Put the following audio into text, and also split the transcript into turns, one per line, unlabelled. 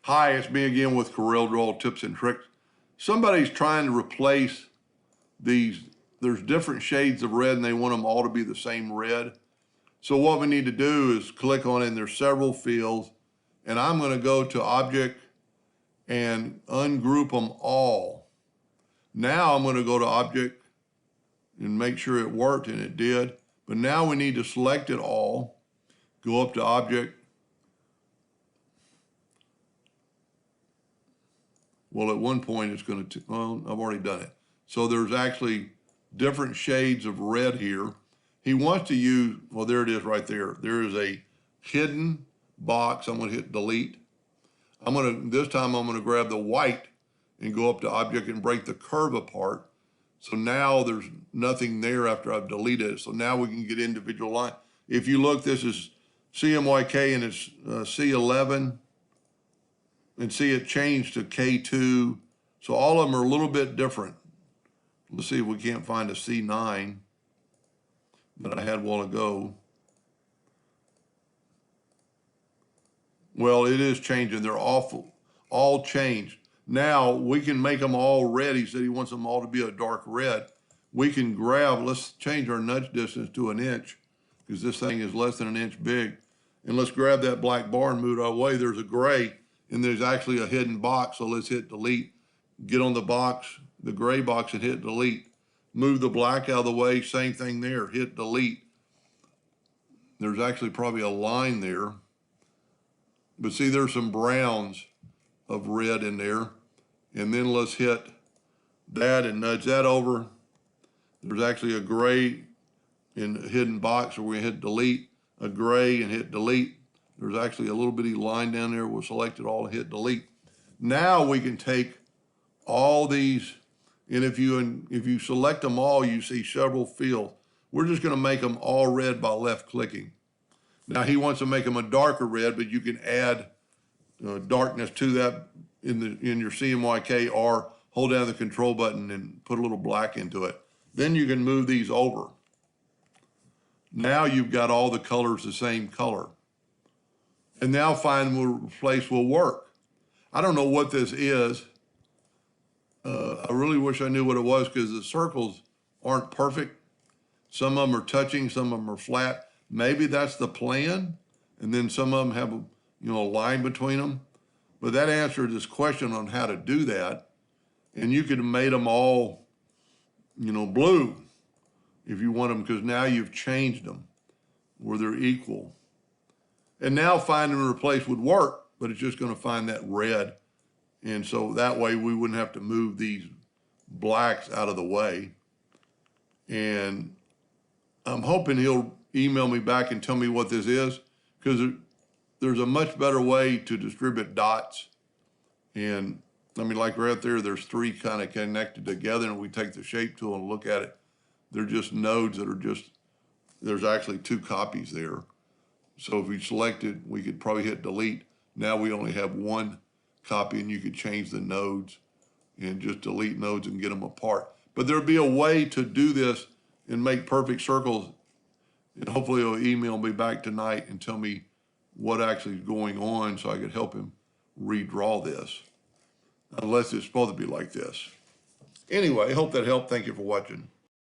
Hi, it's me again with CorelDraw Tips and Tricks. Somebody's trying to replace these. There's different shades of red and they want them all to be the same red. So what we need to do is click on it, and there's several fields, and I'm going to go to Object and ungroup them all. Now I'm going to go to Object and make sure it worked, and it did. But now we need to select it all, go up to Object. Well, at one point it's going to, well, I've already done it. So there's actually different shades of red here. He wants to use, well, there it is right there. There is a hidden box. I'm going to hit delete. This time I'm going to grab the white and go up to Object and break the curve apart. So now there's nothing there after I've deleted it. So now we can get individual line. If you look, this is CMYK and it's C11. And see, it changed to K2. So all of them are a little bit different. Let's see if we can't find a C9 that I had a while ago. Well, it is changing. They're all changed. Now we can make them all red. He said he wants them all to be a dark red. We can grab, let's change our nudge distance to 1 inch because this thing is less than 1 inch big. And let's grab that black bar and move it away. There's a gray. And there's actually a hidden box, so let's hit delete. Get on the box, the gray box, and hit delete. Move the black out of the way, same thing there, hit delete. There's actually probably a line there. But see, there's some browns of red in there. And then let's hit that and nudge that over. There's actually a gray in the hidden box, so we hit delete, a gray and hit delete. There's actually a little bitty line down there. We'll select it all and hit delete. Now we can take all these, and if you select them all, you see several fields. We're just going to make them all red by left clicking. Now he wants to make them a darker red, but you can add darkness to that in your CMYK, or hold down the control button and put a little black into it. Then you can move these over. Now you've got all the colors the same color. And now find replace will work. I don't know what this is. I really wish I knew what it was because the circles aren't perfect. Some of them are touching, some of them are flat. Maybe that's the plan. And then some of them have a line between them. But that answered this question on how to do that. And you could have made them all, blue if you want them, because now you've changed them where they're equal. And now find and replace would work, but it's just going to find that red. And so that way we wouldn't have to move these blacks out of the way. And I'm hoping he'll email me back and tell me what this is, because there's a much better way to distribute dots. And I mean, like right there, there's 3 kind of connected together, and we take the shape tool and look at it. They're just nodes that are there's actually 2 copies there. So if we selected, we could probably hit delete. Now we only have 1 copy, and you could change the nodes and just delete nodes and get them apart. But there'll be a way to do this and make perfect circles. And hopefully he'll email me back tonight and tell me what actually is going on so I could help him redraw this. Unless it's supposed to be like this. Anyway, I hope that helped. Thank you for watching.